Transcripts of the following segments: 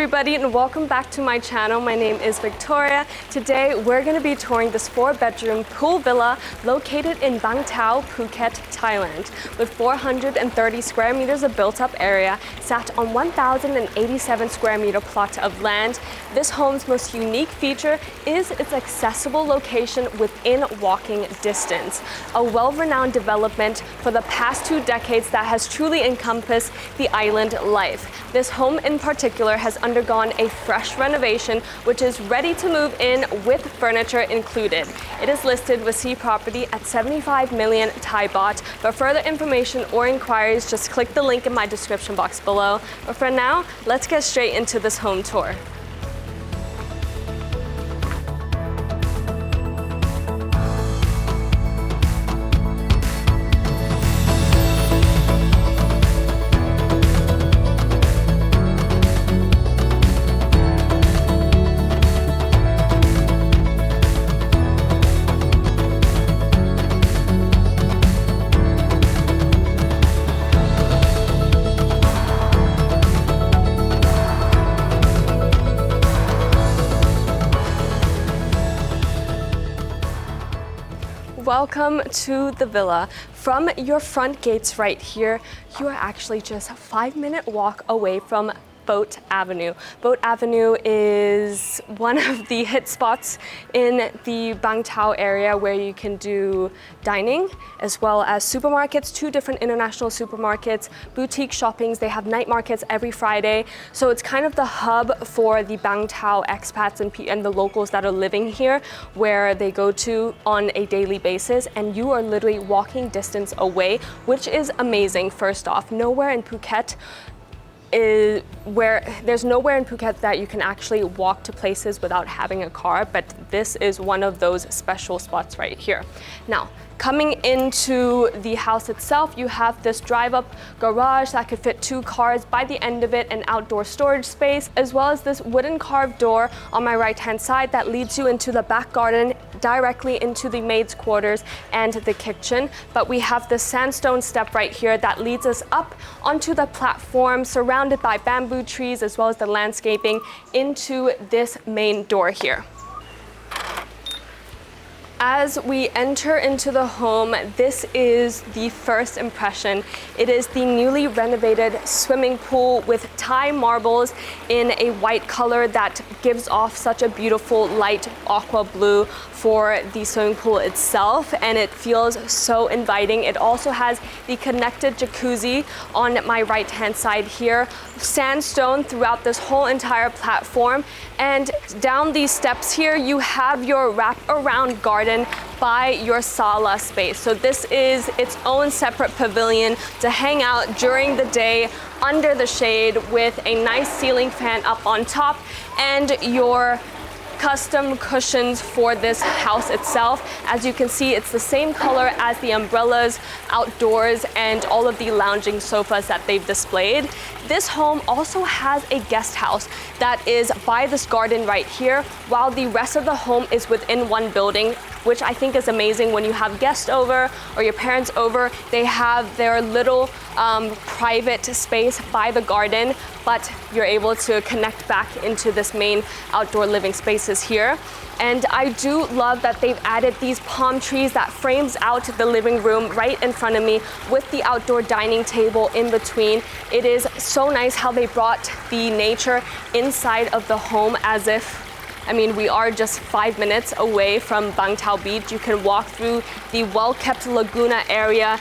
everybody, and welcome back to my channel. My name is Victoria. Today we're going to be touring this 4-bedroom pool villa located in Bang Tao, Phuket, Thailand. With 430 square meters of built-up area, sat on 1,087 square meter plot of land. This home's most unique feature is its accessible location within walking distance. A well-renowned development for the past 2 decades that has truly encompassed the island life. This home in particular has undergone a fresh renovation, which is ready to move in with furniture included. It is listed with C Property at 75 million Thai baht. For further information or inquiries, just click the link in my description box below. But for now, let's get straight into this home tour. Welcome to the villa. From your front gates right here, you are actually just a 5-minute walk away from Boat Avenue. Boat Avenue is one of the hit spots in the Bang Tao area where you can do dining as well as supermarkets, 2 different international supermarkets, boutique shoppings. They have night markets every Friday. So it's kind of the hub for the Bang Tao expats and the locals that are living here, where they go to on a daily basis, and you are literally walking distance away, which is amazing. First off, nowhere in Phuket there's nowhere in Phuket that you can actually walk to places without having a car, but this is one of those special spots right here. Now, coming into the house itself, you have this drive-up garage that could fit 2 cars by the end of it, an outdoor storage space, as well as this wooden carved door on my right-hand side that leads you into the back garden, directly into the maid's quarters and the kitchen. But we have the sandstone step right here that leads us up onto the platform, surrounded by bamboo trees, as well as the landscaping, into this main door here. As we enter into the home, this is the first impression. It is the newly renovated swimming pool with Thai marbles in a white color that gives off such a beautiful light aqua blue for the swimming pool itself, and it feels so inviting. It also has the connected jacuzzi on my right-hand side here, sandstone throughout this whole entire platform, and down these steps here you have your wrap-around garden by your sala space. So this is its own separate pavilion to hang out during the day under the shade with a nice ceiling fan up on top and your custom cushions for this house itself. As you can see, it's the same color as the umbrellas outdoors and all of the lounging sofas that they've displayed. This home also has a guest house that is by this garden right here, while the rest of the home is within one building, which I think is amazing. When you have guests over or your parents over, they have their little private space by the garden, but you're able to connect back into this main outdoor living spaces here. And I do love that they've added these palm trees that frames out the living room right in front of me with the outdoor dining table in between. It is so nice how they brought the nature inside of the home, as if, I mean, we are just 5 minutes away from Bang Tao Beach. You can walk through the well-kept Laguna area,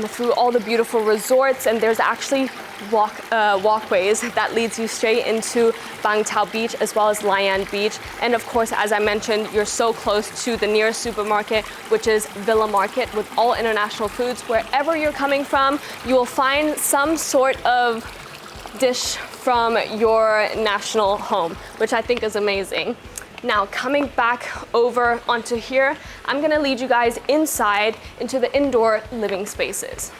through all the beautiful resorts, and there's actually walkways that leads you straight into Bang Tao Beach as well as Layan Beach. And of course, as I mentioned, you're so close to the nearest supermarket, which is Villa Market, with all international foods. Wherever you're coming from, you will find some sort of dish from your national home, which I think is amazing. Now, coming back over onto here, I'm gonna lead you guys inside into the indoor living spaces.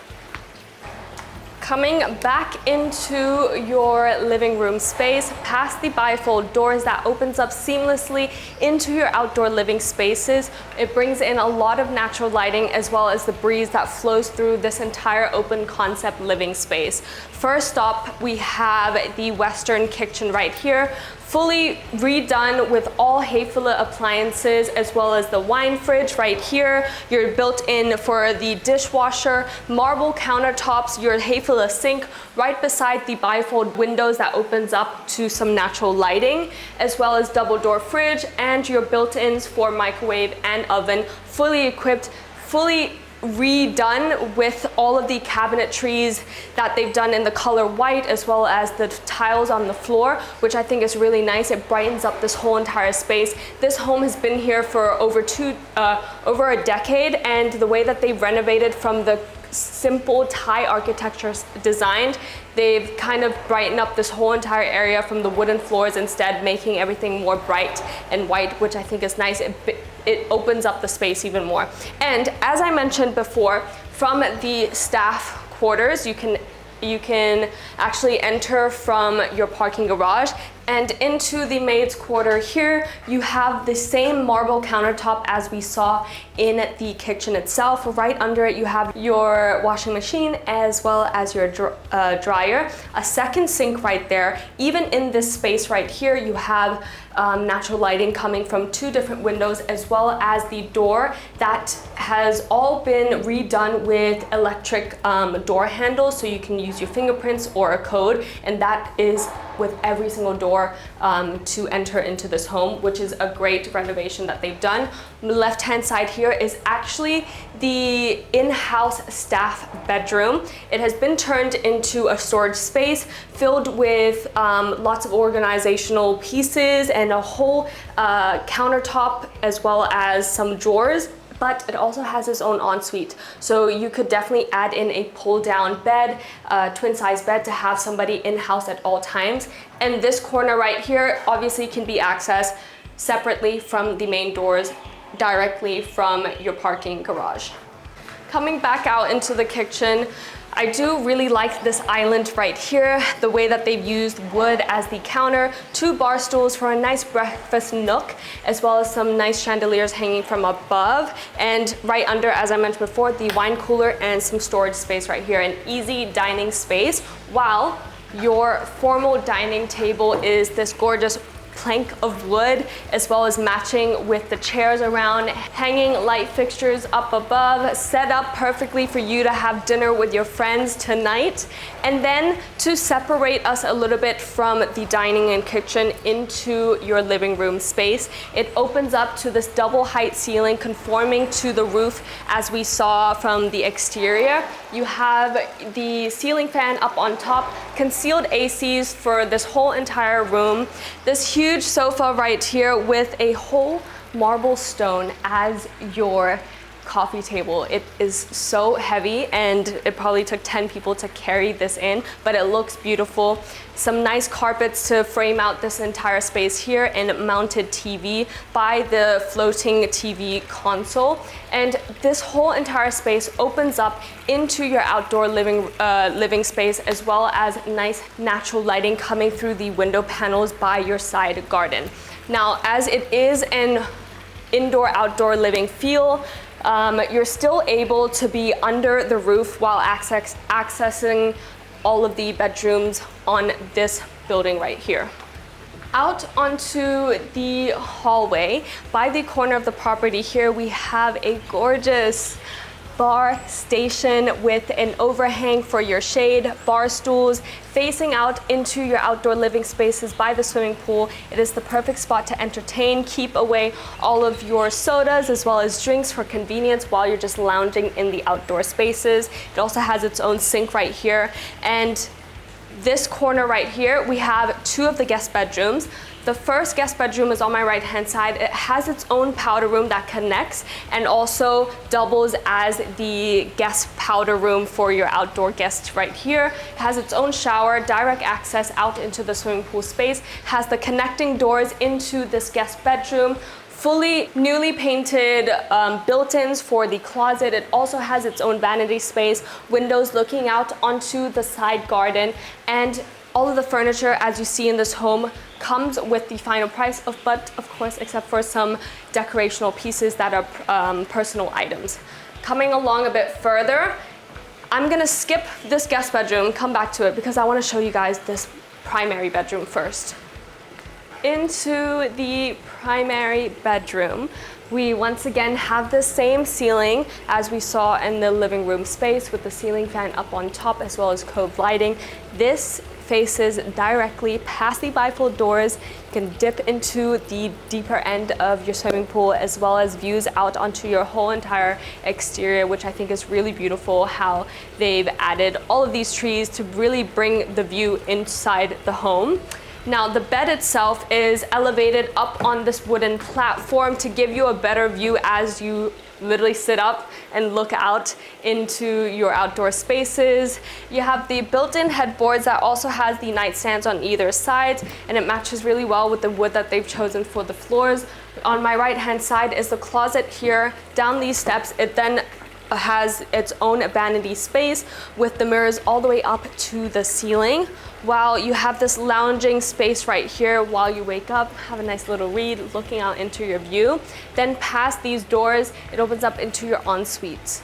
Coming back into your living room space, past the bifold doors that opens up seamlessly into your outdoor living spaces. It brings in a lot of natural lighting as well as the breeze that flows through this entire open concept living space. First up, we have the Western kitchen right here, fully redone with all Hayfele appliances, as well as the wine fridge right here. You're built in for the dishwasher, marble countertops, your Hayfele sink right beside the bifold windows that opens up to some natural lighting, as well as double door fridge and your built-ins for microwave and oven, fully equipped, fully redone with all of the cabinetries that they've done in the color white, as well as the tiles on the floor, which I think is really nice. It brightens up this whole entire space. This home has been here for over a decade, and the way that they've renovated from the simple Thai architecture designed, they've kind of brightened up this whole entire area from the wooden floors, instead making everything more bright and white, which I think is nice. It opens up the space even more. And as I mentioned before, from the staff quarters, you can actually enter from your parking garage, and into the maid's quarter here, you have the same marble countertop as we saw in the kitchen itself. Right under it, you have your washing machine as well as your dryer, a second sink right there. Even in this space right here, you have natural lighting coming from two different windows, as well as the door that has all been redone with electric door handles, so you can use your fingerprints or a code, and that is with every single door to enter into this home, which is a great renovation that they've done. On the left hand side here is actually the in-house staff bedroom. It has been turned into a storage space filled with lots of organizational pieces and a whole countertop, as well as some drawers. But it also has its own ensuite. So you could definitely add in a pull-down bed, twin size bed, to have somebody in-house at all times. And this corner right here obviously can be accessed separately from the main doors, directly from your parking garage. Coming back out into the kitchen, I do really like this island right here, the way that they've used wood as the counter, two bar stools for a nice breakfast nook, as well as some nice chandeliers hanging from above. And right under, as I mentioned before, the wine cooler and some storage space right here, an easy dining space, while your formal dining table is this gorgeous plank of wood, as well as matching with the chairs around, hanging light fixtures up above, set up perfectly for you to have dinner with your friends tonight. And then to separate us a little bit from the dining and kitchen into your living room space, it opens up to this double height ceiling conforming to the roof as we saw from the exterior. You have the ceiling fan up on top, concealed ACs for this whole entire room, this huge sofa right here with a whole marble stone as your coffee table. It is so heavy, and it probably took 10 people to carry this in, but it looks beautiful. Some nice carpets to frame out this entire space here, and mounted TV by the floating TV console. And this whole entire space opens up into your outdoor living space, as well as nice natural lighting coming through the window panels by your side garden. Now, as it is an indoor-outdoor living feel, you're still able to be under the roof while accessing all of the bedrooms on this building right here. Out onto the hallway, by the corner of the property here, we have a gorgeous bar station with an overhang for your shade, bar stools facing out into your outdoor living spaces by the swimming pool. It is the perfect spot to entertain, keep away all of your sodas as well as drinks for convenience while you're just lounging in the outdoor spaces. It also has its own sink right here. And this corner right here, we have two of the guest bedrooms. The first guest bedroom is on my right hand side. It has its own powder room that connects and also doubles as the guest powder room for your outdoor guests right here. It has its own shower, direct access out into the swimming pool space, has the connecting doors into this guest bedroom, fully newly painted built-ins for the closet. It also has its own vanity space, windows looking out onto the side garden, and all of the furniture, as you see in this home, comes with the final price, but of course, except for some decorational pieces that are personal items. Coming along a bit further, I'm gonna skip this guest bedroom, come back to it, because I wanna show you guys this primary bedroom first. Into the primary bedroom, we once again have the same ceiling as we saw in the living room space, with the ceiling fan up on top as well as cove lighting. This faces directly past the bifold doors. You can dip into the deeper end of your swimming pool, as well as views out onto your whole entire exterior, which I think is really beautiful how they've added all of these trees to really bring the view inside the home. Now, the bed itself is elevated up on this wooden platform to give you a better view as you literally sit up and look out into your outdoor spaces. You have the built-in headboards that also has the nightstands on either side, and it matches really well with the wood that they've chosen for the floors. On my right-hand side is the closet here. Down these steps, it then has its own vanity space with the mirrors all the way up to the ceiling, while you have this lounging space right here while you wake up, have a nice little read looking out into your view. Then past these doors, it opens up into your ensuite.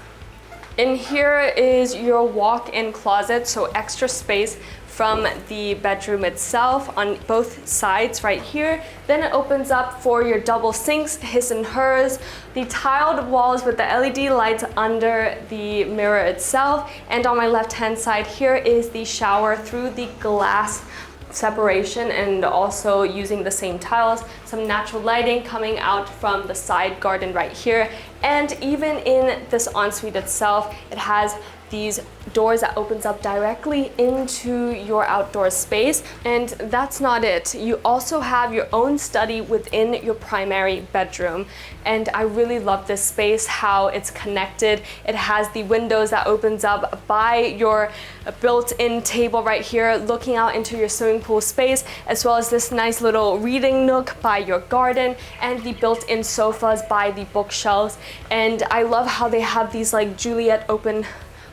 In here is your walk-in closet, so extra space from the bedroom itself on both sides right here. Then it opens up for your double sinks, his and hers, the tiled walls with the LED lights under the mirror itself. And on my left-hand side here is the shower through the glass separation, and also using the same tiles, some natural lighting coming out from the side garden right here. And even in this ensuite itself, it has these doors that opens up directly into your outdoor space. And that's not it. You also have your own study within your primary bedroom. And I really love this space, how it's connected. It has the windows that opens up by your built-in table right here, looking out into your swimming pool space, as well as this nice little reading nook by your garden, and the built-in sofas by the bookshelves. And I love how they have these like Juliet open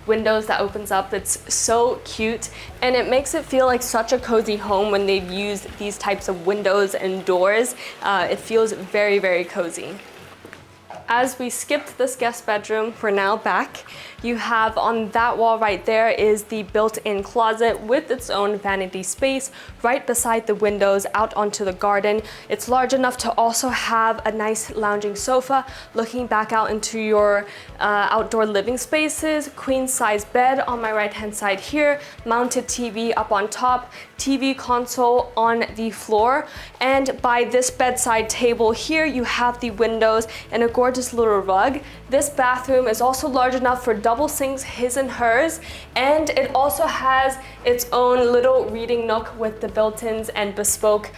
windows that opens up. It's so cute, and it makes it feel like such a cozy home when they've used these types of windows and doors. It feels very, very cozy. As we skipped this guest bedroom, we're now back. You have on that wall right there is the built-in closet with its own vanity space right beside the windows out onto the garden. It's large enough to also have a nice lounging sofa looking back out into your outdoor living spaces. Queen size bed on my right hand side here, mounted TV up on top, TV console on the floor, and by this bedside table here you have the windows and a gorgeous little rug. This bathroom is also large enough for double sinks, his and hers, and it also has its own little reading nook with the built-ins and bespoke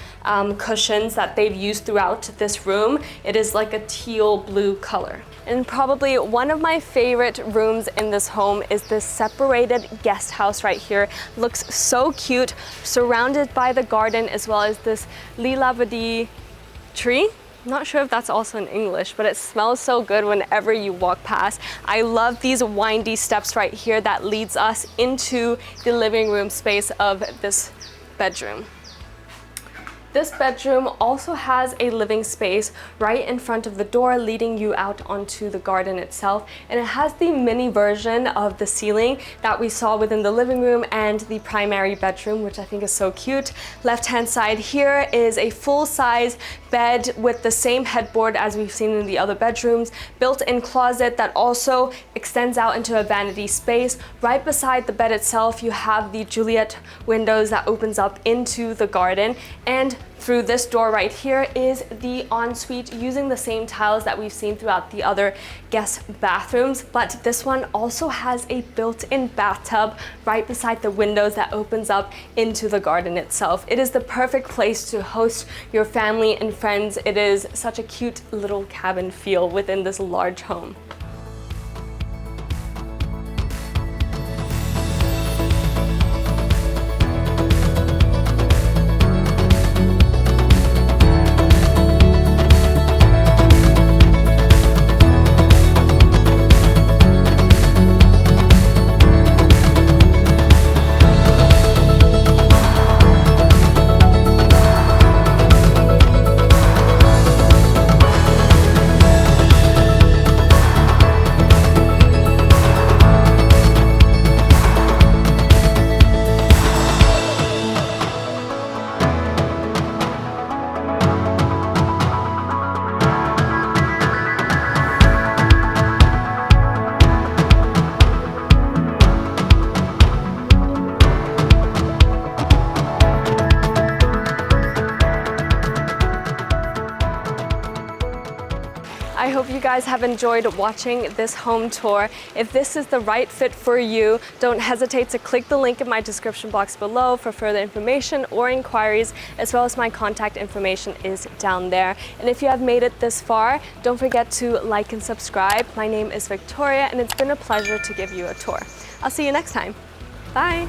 cushions that they've used throughout this room. It is like a teal blue color. And probably one of my favorite rooms in this home is this separated guest house right here. Looks so cute, surrounded by the garden as well as this lilavadi tree. I'm not sure if that's also in English, but it smells so good whenever you walk past. I love these windy steps right here that leads us into the living room space of this bedroom. This bedroom also has a living space right in front of the door leading you out onto the garden itself, and it has the mini version of the ceiling that we saw within the living room and the primary bedroom, which I think is so cute. Left hand side here is a full-size bed with the same headboard as we've seen in the other bedrooms, built-in closet that also extends out into a vanity space. Right beside the bed itself you have the Juliet windows that opens up into the garden, and through this door right here is the ensuite using the same tiles that we've seen throughout the other guest bathrooms, but this one also has a built-in bathtub right beside the windows that opens up into the garden itself. It is the perfect place to host your family and friends. It is such a cute little cabin feel within this large home. I hope you guys have enjoyed watching this home tour. If this is the right fit for you, don't hesitate to click the link in my description box below for further information or inquiries, as well as my contact information is down there. And if you have made it this far, don't forget to like and subscribe. My name is Victoria, and it's been a pleasure to give you a tour. I'll see you next time. Bye.